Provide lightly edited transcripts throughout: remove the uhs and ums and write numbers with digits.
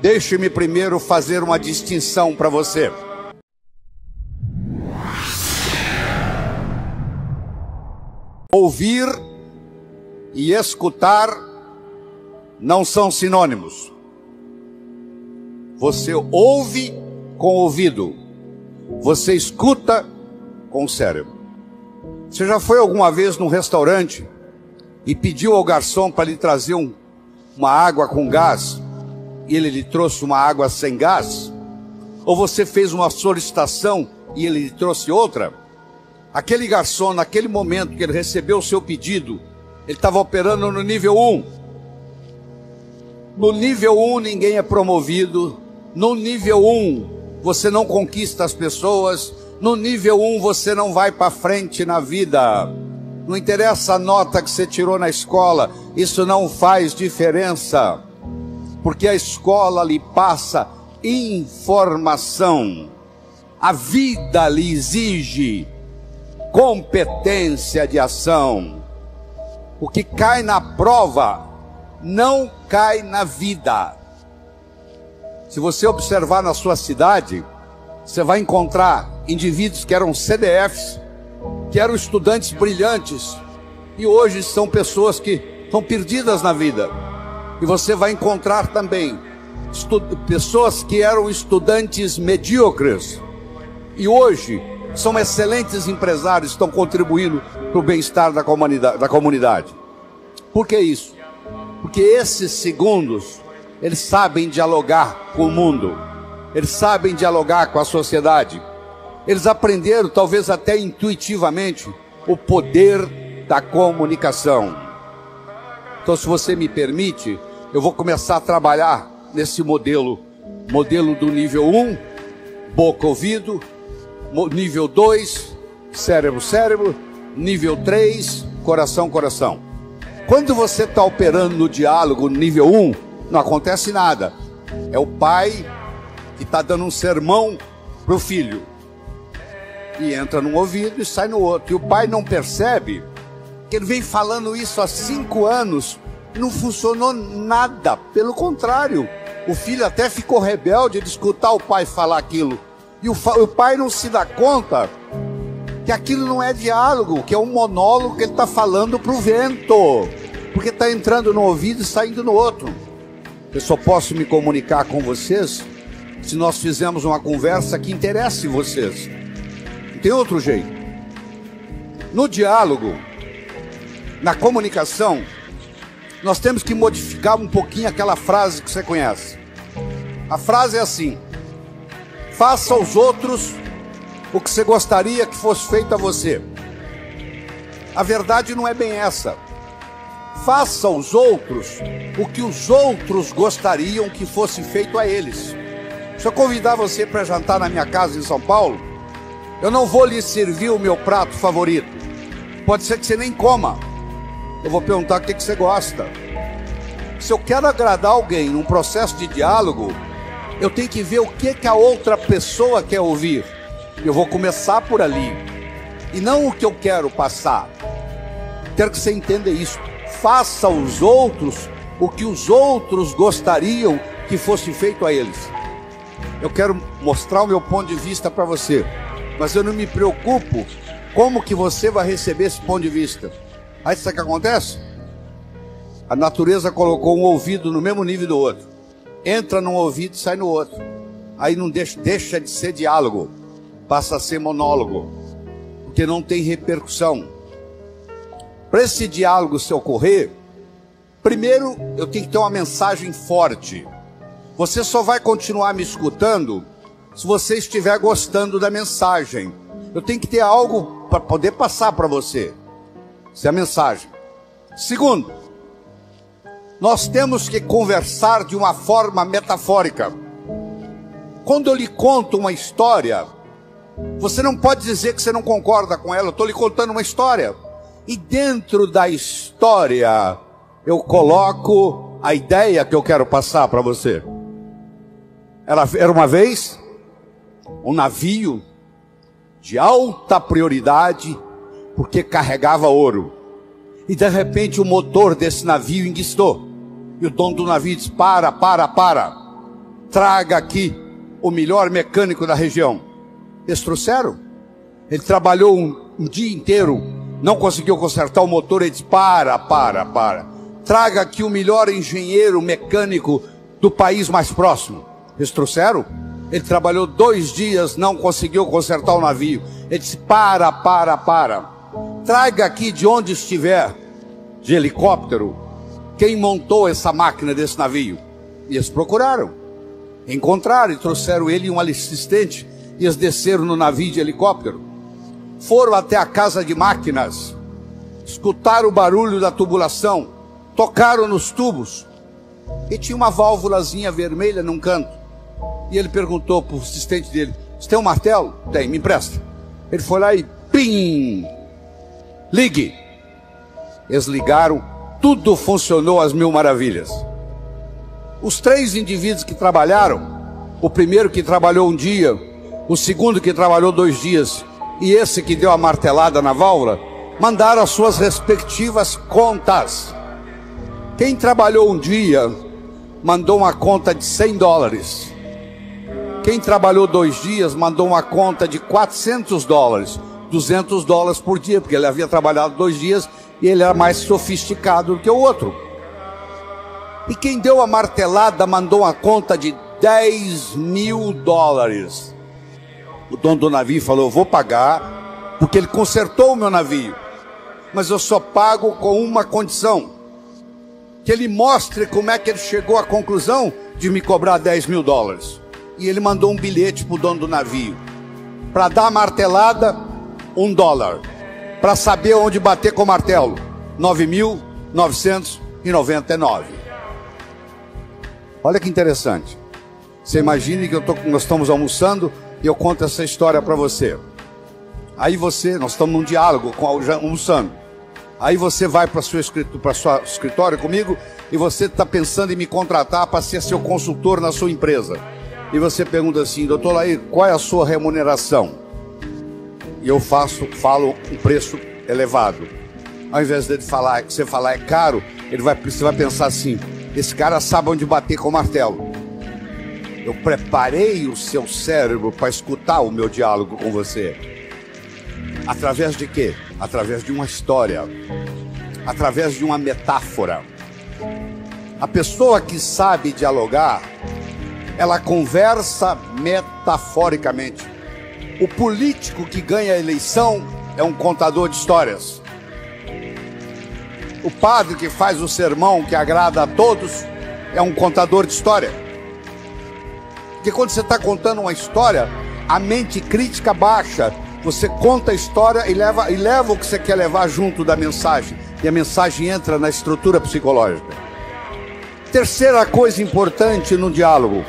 Deixe-me primeiro fazer uma distinção para você. Ouvir e escutar não são sinônimos. Você ouve com o ouvido, você escuta com o cérebro. Você já foi alguma vez num restaurante e pediu ao garçom para lhe trazer uma água com gás e ele lhe trouxe uma água sem gás? Ou você fez uma solicitação e ele lhe trouxe outra? Aquele garçom, naquele momento que ele recebeu o seu pedido, ele estava operando no nível 1. No nível 1 ninguém é promovido. No nível 1 você não conquista as pessoas. No nível 1 você não vai para frente na vida. Não interessa a nota que você tirou na escola, isso não faz diferença. Porque a escola lhe passa informação. A vida lhe exige competência de ação. O que cai na prova não cai na vida. Se você observar na sua cidade, você vai encontrar indivíduos que eram CDFs, que eram estudantes brilhantes, e hoje são pessoas que estão perdidas na vida. E você vai encontrar também pessoas que eram estudantes medíocres, e hoje são excelentes empresários, estão contribuindo para o bem-estar da comunidade. Por que isso? Porque esses segundos, eles sabem dialogar com o mundo, eles sabem dialogar com a sociedade, eles aprenderam, talvez até intuitivamente, o poder da comunicação. Então, se você me permite, eu vou começar a trabalhar nesse modelo do nível 1, boca-ouvido, nível 2, cérebro-cérebro, nível 3, coração-coração. Quando você está operando no diálogo nível 1, não acontece nada. É o pai que está dando um sermão para o filho. E entra num ouvido e sai no outro. E o pai não percebe que ele vem falando isso há 5 anos e não funcionou nada. Pelo contrário, o filho até ficou rebelde de escutar o pai falar aquilo. E o pai não se dá conta que aquilo não é diálogo, que é um monólogo que ele está falando para o vento, porque está entrando no ouvido e saindo no outro. Eu só posso me comunicar com vocês se nós fizermos uma conversa que interesse vocês. Não tem outro jeito. No diálogo, na comunicação, nós temos que modificar um pouquinho aquela frase que você conhece. A frase é assim: faça aos outros o que você gostaria que fosse feito a você. A verdade não é bem essa. Faça aos outros o que os outros gostariam que fosse feito a eles. Se eu convidar você para jantar na minha casa em São Paulo, eu não vou lhe servir o meu prato favorito. Pode ser que você nem coma. Eu vou perguntar o que você gosta. Se eu quero agradar alguém num processo de diálogo, eu tenho que ver o que a outra pessoa quer ouvir. Eu vou começar por ali, e não o que eu quero passar. Quero que você entenda isso. Faça aos outros o que os outros gostariam que fosse feito a eles. Eu quero mostrar o meu ponto de vista para você, mas eu não me preocupo como que você vai receber esse ponto de vista. Aí sabe o que acontece? A natureza colocou um ouvido no mesmo nível do outro. Entra num ouvido e sai no outro. Aí não deixa de ser diálogo, passa a ser monólogo, porque não tem repercussão. Para esse diálogo se ocorrer, primeiro eu tenho que ter uma mensagem forte. Você só vai continuar me escutando se você estiver gostando da mensagem. Eu tenho que ter algo para poder passar para você. Essa é a mensagem. Segundo, nós temos que conversar de uma forma metafórica. Quando eu lhe conto uma história, você não pode dizer que você não concorda com ela. Eu estou lhe contando uma história. E dentro da história, eu coloco a ideia que eu quero passar para você. Era uma vez um navio de alta prioridade, porque carregava ouro. E de repente o motor desse navio enguiçou. E o dono do navio disse: para. traga aqui o melhor mecânico da região. Eles trouxeram. Ele trabalhou um dia inteiro, não conseguiu consertar o motor. Ele disse: para. Traga aqui o melhor engenheiro mecânico do país mais próximo. Eles trouxeram. Ele trabalhou 2 dias, não conseguiu consertar o navio. Ele disse: para. Traga aqui de onde estiver, de helicóptero, quem montou essa máquina desse navio. E eles procuraram, encontraram e trouxeram ele e um assistente. E eles desceram no navio de helicóptero. Foram até a casa de máquinas, escutaram o barulho da tubulação, tocaram nos tubos. E tinha uma válvulazinha vermelha num canto. E ele perguntou para o assistente dele: você tem um martelo? Tem, me empresta. Ele foi lá e pim! Ligue! Eles ligaram, tudo funcionou às mil maravilhas. Os 3 indivíduos que trabalharam, o primeiro que trabalhou um dia, o segundo que trabalhou 2 dias, e esse que deu a martelada na válvula, mandaram as suas respectivas contas. Quem trabalhou um dia, mandou uma conta de $100. Quem trabalhou 2 dias, mandou uma conta de $400, $200 por dia, porque ele havia trabalhado 2 dias e ele era mais sofisticado do que o outro. E quem deu a martelada, mandou uma conta de $10.000. O dono do navio falou: eu vou pagar, porque ele consertou o meu navio, mas eu só pago com uma condição: que ele mostre como é que ele chegou à conclusão de me cobrar $10.000. E ele mandou um bilhete para o dono do navio: para dar a martelada, $1. Para saber onde bater com o martelo, 9.999. Olha que interessante. Você imagine que nós estamos almoçando e eu conto essa história para você. Aí nós estamos num diálogo, almoçando. Aí você vai para o seu escritório comigo e você está pensando em me contratar para ser seu consultor na sua empresa. E você pergunta assim: doutor Laí, qual é a sua remuneração? E eu falo um preço elevado. Ao invés de você falar é caro, você vai pensar assim: esse cara sabe onde bater com o martelo. Eu preparei o seu cérebro para escutar o meu diálogo com você. Através de quê? Através de uma história, através de uma metáfora. A pessoa que sabe dialogar, ela conversa metaforicamente. O político que ganha a eleição é um contador de histórias. O padre que faz o sermão que agrada a todos é um contador de história. Porque quando você está contando uma história, a mente crítica baixa. Você conta a história e leva o que você quer levar junto da mensagem. E a mensagem entra na estrutura psicológica. Terceira coisa importante no diálogo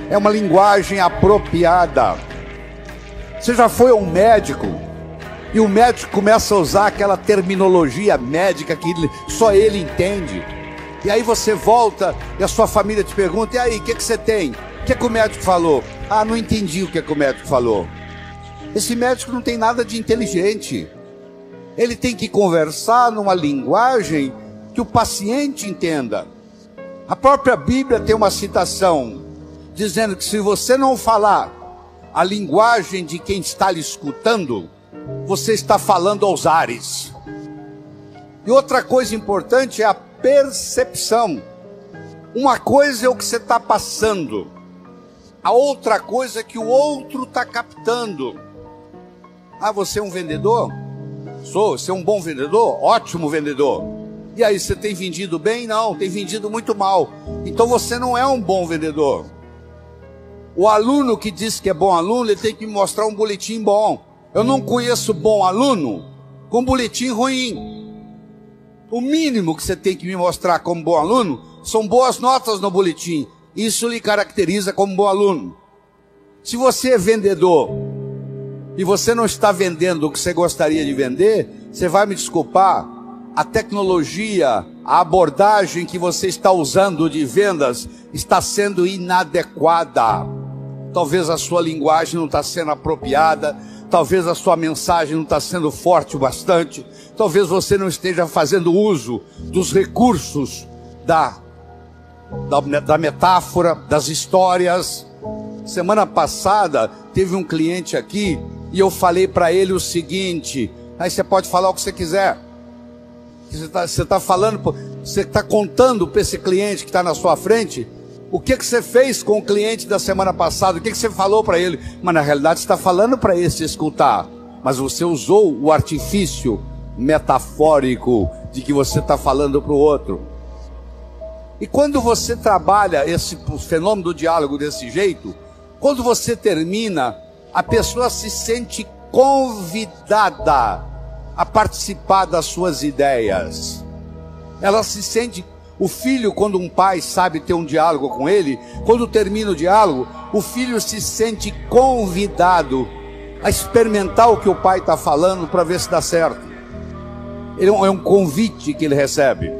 é uma linguagem apropriada. Você já foi a um médico e o médico começa a usar aquela terminologia médica que só ele entende. E aí você volta e a sua família te pergunta: e aí, o que você tem? O que o médico falou? Ah, não entendi o que o médico falou. Esse médico não tem nada de inteligente. Ele tem que conversar numa linguagem que o paciente entenda. A própria Bíblia tem uma citação dizendo que se você não falar a linguagem de quem está lhe escutando, você está falando aos ares. E outra coisa importante é a percepção. Uma coisa é o que você está passando, a outra coisa é que o outro está captando. Ah, você é um vendedor? Sou. Você é um bom vendedor? Ótimo vendedor. E aí, você tem vendido bem? Não, tem vendido muito mal. Então você não é um bom vendedor. O aluno que diz que é bom aluno, ele tem que me mostrar um boletim bom. Eu não conheço bom aluno com boletim ruim. O mínimo que você tem que me mostrar como bom aluno são boas notas no boletim. Isso lhe caracteriza como bom aluno. Se você é vendedor e você não está vendendo o que você gostaria de vender, você vai me desculpar, a tecnologia, a abordagem que você está usando de vendas está sendo inadequada. Talvez a sua linguagem não está sendo apropriada, talvez a sua mensagem não está sendo forte o bastante, talvez você não esteja fazendo uso dos recursos da da metáfora, das histórias. Semana passada teve um cliente aqui e eu falei para ele o seguinte: aí você pode falar o que você quiser. Você está falando, você está contando para esse cliente que está na sua frente o que você fez com o cliente da semana passada, o que você falou para ele. Mas na realidade você está falando para esse escutar, mas você usou o artifício metafórico de que você está falando para o outro. E quando você trabalha esse fenômeno do diálogo desse jeito, quando você termina, a pessoa se sente convidada a participar das suas ideias. Ela se sente... O filho, quando um pai sabe ter um diálogo com ele, quando termina o diálogo, o filho se sente convidado a experimentar o que o pai está falando para ver se dá certo. É um convite que ele recebe.